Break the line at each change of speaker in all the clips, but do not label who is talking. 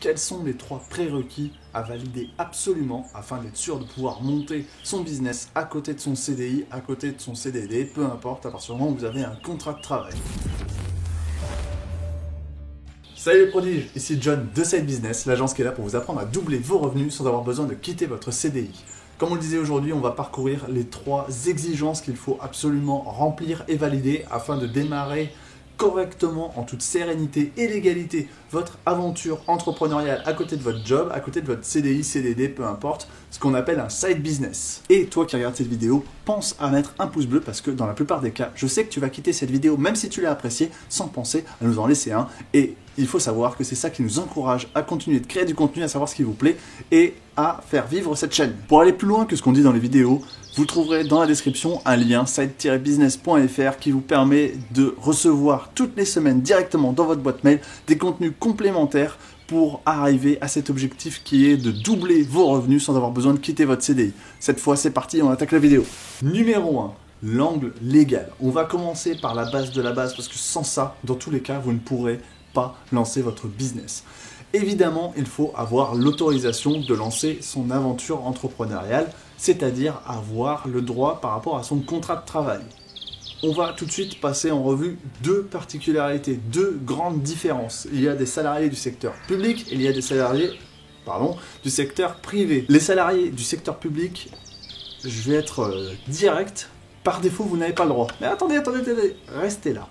quels sont les 3 prérequis à valider absolument afin d'être sûr de pouvoir monter son business à côté de son CDI, à côté de son CDD, peu importe, à partir du moment où vous avez un contrat de travail. Salut les prodiges, ici John de Side Business, l'agence qui est là pour vous apprendre à doubler vos revenus sans avoir besoin de quitter votre CDI. Comme on le disait aujourd'hui, on va parcourir les 3 exigences qu'il faut absolument remplir et valider afin de démarrer correctement, en toute sérénité et légalité, votre aventure entrepreneuriale à côté de votre job, à côté de votre CDI, CDD, peu importe, ce qu'on appelle un side business. Et toi qui regardes cette vidéo, pense à mettre un pouce bleu parce que dans la plupart des cas, je sais que tu vas quitter cette vidéo, même si tu l'as appréciée, sans penser à nous en laisser un. Et il faut savoir que c'est ça qui nous encourage à continuer de créer du contenu, à savoir ce qui vous plaît et à faire vivre cette chaîne. Pour aller plus loin que ce qu'on dit dans les vidéos, vous trouverez dans la description un lien side-business.fr qui vous permet de recevoir toutes les semaines directement dans votre boîte mail des contenus complémentaires pour arriver à cet objectif qui est de doubler vos revenus sans avoir besoin de quitter votre CDI. Cette fois, c'est parti, on attaque la vidéo. Numéro 1, l'angle légal. On va commencer par la base de la base parce que sans ça, dans tous les cas, vous ne pourrez pas lancer votre business. Évidemment, il faut avoir l'autorisation de lancer son aventure entrepreneuriale, c'est-à-dire avoir le droit par rapport à son contrat de travail. On va tout de suite passer en revue 2 particularités, 2 grandes différences. Il y a des salariés du secteur public et il y a des salariés du secteur privé. Les salariés du secteur public, je vais être direct, par défaut, vous n'avez pas le droit. Mais attendez, restez là.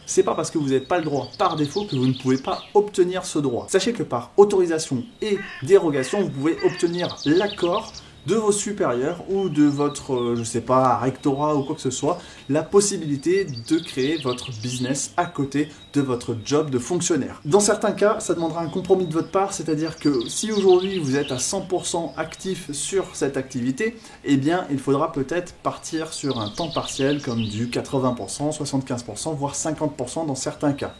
C'est pas parce que vous n'avez pas le droit par défaut que vous ne pouvez pas obtenir ce droit. Sachez que par autorisation et dérogation, vous pouvez obtenir l'accord de vos supérieurs ou de votre, rectorat ou quoi que ce soit, la possibilité de créer votre business à côté de votre job de fonctionnaire. Dans certains cas, ça demandera un compromis de votre part, c'est-à-dire que si aujourd'hui vous êtes à 100% actif sur cette activité, eh bien il faudra peut-être partir sur un temps partiel comme du 80%, 75%, voire 50% dans certains cas.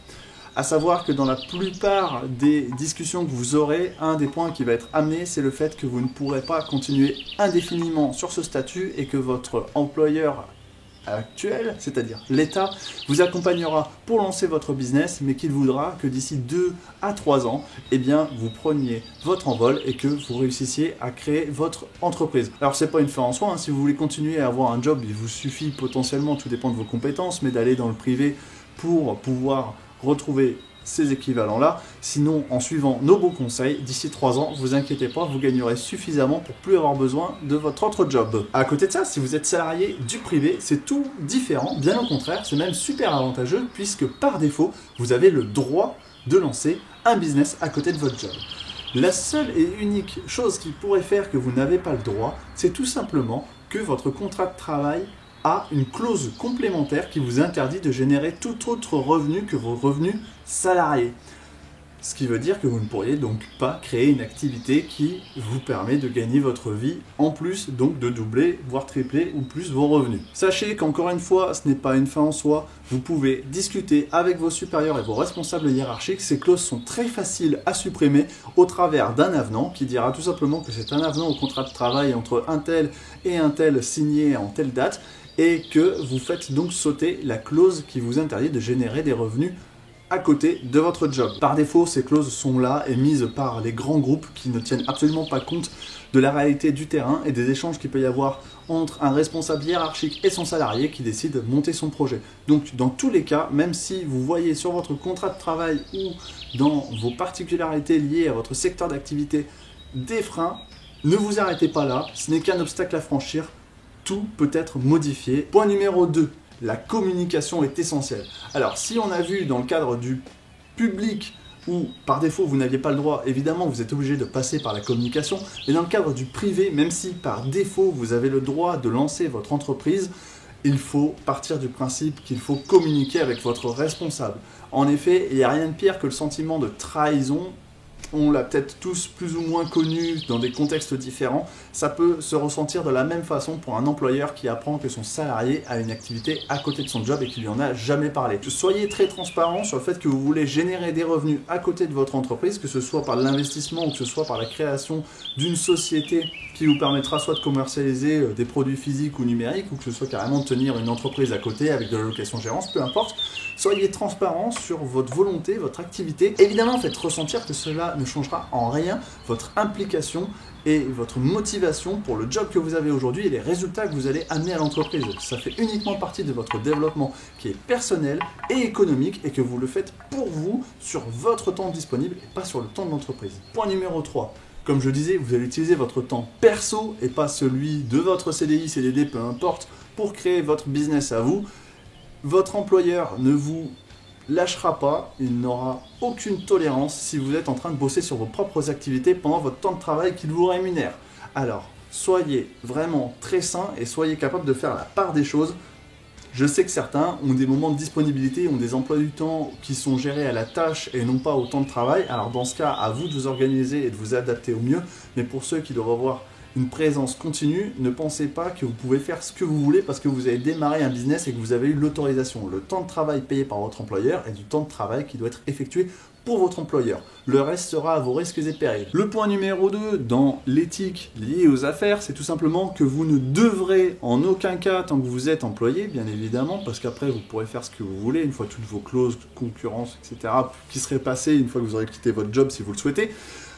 À savoir que dans la plupart des discussions que vous aurez, un des points qui va être amené, c'est le fait que vous ne pourrez pas continuer indéfiniment sur ce statut et que votre employeur actuel, c'est-à-dire l'État, vous accompagnera pour lancer votre business, mais qu'il voudra que d'ici 2 à 3 ans, eh bien, vous preniez votre envol et que vous réussissiez à créer votre entreprise. Alors, c'est pas une fin en soi, hein. Si vous voulez continuer à avoir un job, il vous suffit potentiellement, tout dépend de vos compétences, mais d'aller dans le privé pour pouvoir retrouver ces équivalents-là. Sinon, en suivant nos bons conseils, d'ici 3 ans, vous inquiétez pas, vous gagnerez suffisamment pour plus avoir besoin de votre autre job. À côté de ça, si vous êtes salarié du privé, c'est tout différent. Bien au contraire, c'est même super avantageux puisque par défaut, vous avez le droit de lancer un business à côté de votre job. La seule et unique chose qui pourrait faire que vous n'avez pas le droit, c'est tout simplement que votre contrat de travail a une clause complémentaire qui vous interdit de générer tout autre revenu que vos revenus salariés. Ce qui veut dire que vous ne pourriez donc pas créer une activité qui vous permet de gagner votre vie, en plus donc de doubler, voire tripler ou plus vos revenus. Sachez qu'encore une fois, ce n'est pas une fin en soi, vous pouvez discuter avec vos supérieurs et vos responsables hiérarchiques, ces clauses sont très faciles à supprimer au travers d'un avenant qui dira tout simplement que c'est un avenant au contrat de travail entre un tel et un tel signé en telle date, et que vous faites donc sauter la clause qui vous interdit de générer des revenus à côté de votre job. Par défaut, ces clauses sont là et mises par les grands groupes qui ne tiennent absolument pas compte de la réalité du terrain et des échanges qu'il peut y avoir entre un responsable hiérarchique et son salarié qui décide de monter son projet. Donc dans tous les cas, même si vous voyez sur votre contrat de travail ou dans vos particularités liées à votre secteur d'activité des freins, ne vous arrêtez pas là, ce n'est qu'un obstacle à franchir. Tout peut être modifié. Point numéro 2, la communication est essentielle. Alors, si on a vu dans le cadre du public où par défaut vous n'aviez pas le droit, évidemment vous êtes obligé de passer par la communication, mais dans le cadre du privé, même si par défaut vous avez le droit de lancer votre entreprise, il faut partir du principe qu'il faut communiquer avec votre responsable. En effet, il n'y a rien de pire que le sentiment de trahison. On l'a peut-être tous plus ou moins connu dans des contextes différents, ça peut se ressentir de la même façon pour un employeur qui apprend que son salarié a une activité à côté de son job et qui lui en a jamais parlé. Soyez très transparent sur le fait que vous voulez générer des revenus à côté de votre entreprise, que ce soit par l'investissement ou que ce soit par la création d'une société qui vous permettra soit de commercialiser des produits physiques ou numériques, ou que ce soit carrément de tenir une entreprise à côté avec de la location-gérance, peu importe. Soyez transparent sur votre volonté, votre activité. Évidemment, faites ressentir que cela ne changera en rien votre implication et votre motivation pour le job que vous avez aujourd'hui et les résultats que vous allez amener à l'entreprise. Ça fait uniquement partie de votre développement qui est personnel et économique et que vous le faites pour vous sur votre temps disponible et pas sur le temps de l'entreprise. Point numéro 3. Comme je disais, vous allez utiliser votre temps perso et pas celui de votre CDI, CDD, peu importe, pour créer votre business à vous. Votre employeur ne vous lâchera pas, il n'aura aucune tolérance si vous êtes en train de bosser sur vos propres activités pendant votre temps de travail qu'il vous rémunère. Alors, soyez vraiment très sain et soyez capable de faire la part des choses. Je sais que certains ont des moments de disponibilité, ont des emplois du temps qui sont gérés à la tâche et non pas au temps de travail. Alors dans ce cas, à vous de vous organiser et de vous adapter au mieux. Mais pour ceux qui doivent avoir une présence continue, ne pensez pas que vous pouvez faire ce que vous voulez parce que vous avez démarré un business et que vous avez eu l'autorisation. Le temps de travail payé par votre employeur est du temps de travail qui doit être effectué pour votre employeur. Le reste sera à vos risques et périls. Le point numéro 2 dans l'éthique liée aux affaires, c'est tout simplement que vous ne devrez en aucun cas, tant que vous êtes employé, bien évidemment, parce qu'après vous pourrez faire ce que vous voulez, une fois toutes vos clauses, concurrence, etc., qui seraient passées une fois que vous aurez quitté votre job si vous le souhaitez,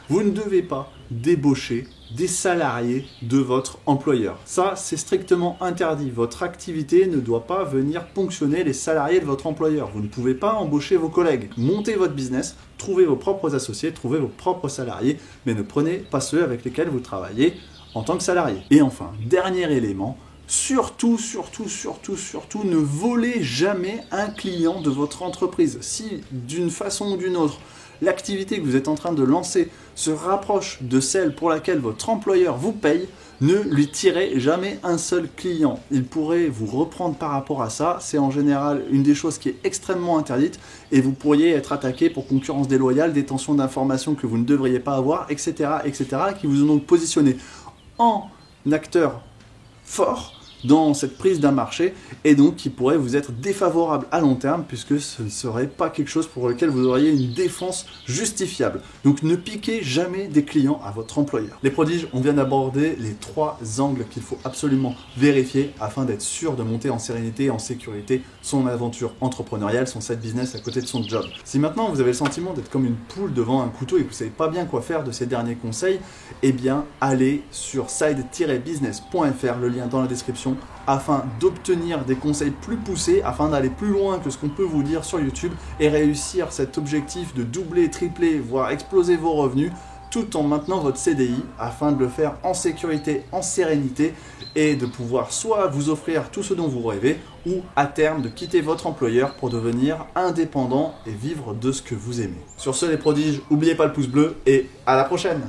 vous ne devez pas débaucher des salariés de votre employeur. Ça, c'est strictement interdit. Votre activité ne doit pas venir ponctionner les salariés de votre employeur. Vous ne pouvez pas embaucher vos collègues. Montez votre business, trouvez vos propres associés, trouvez vos propres salariés, mais ne prenez pas ceux avec lesquels vous travaillez en tant que salarié. Et enfin, dernier élément, surtout, ne volez jamais un client de votre entreprise. Si d'une façon ou d'une autre, l'activité que vous êtes en train de lancer se rapproche de celle pour laquelle votre employeur vous paye, ne lui tirez jamais un seul client. Il pourrait vous reprendre par rapport à ça. C'est en général une des choses qui est extrêmement interdite et vous pourriez être attaqué pour concurrence déloyale, détention d'informations que vous ne devriez pas avoir, etc., qui vous ont donc positionné en acteur fort dans cette prise d'un marché et donc qui pourrait vous être défavorable à long terme puisque ce ne serait pas quelque chose pour lequel vous auriez une défense justifiable. Donc ne piquez jamais des clients à votre employeur. Les prodiges, on vient d'aborder les 3 angles qu'il faut absolument vérifier afin d'être sûr de monter en sérénité et en sécurité son aventure entrepreneuriale, son side business à côté de son job. Si maintenant vous avez le sentiment d'être comme une poule devant un couteau et que vous ne savez pas bien quoi faire de ces derniers conseils, eh bien allez sur side-business.fr, le lien dans la description, afin d'obtenir des conseils plus poussés, afin d'aller plus loin que ce qu'on peut vous dire sur YouTube et réussir cet objectif de doubler, tripler, voire exploser vos revenus tout en maintenant votre CDI afin de le faire en sécurité, en sérénité et de pouvoir soit vous offrir tout ce dont vous rêvez ou à terme de quitter votre employeur pour devenir indépendant et vivre de ce que vous aimez. Sur ce les prodiges, n'oubliez pas le pouce bleu et à la prochaine!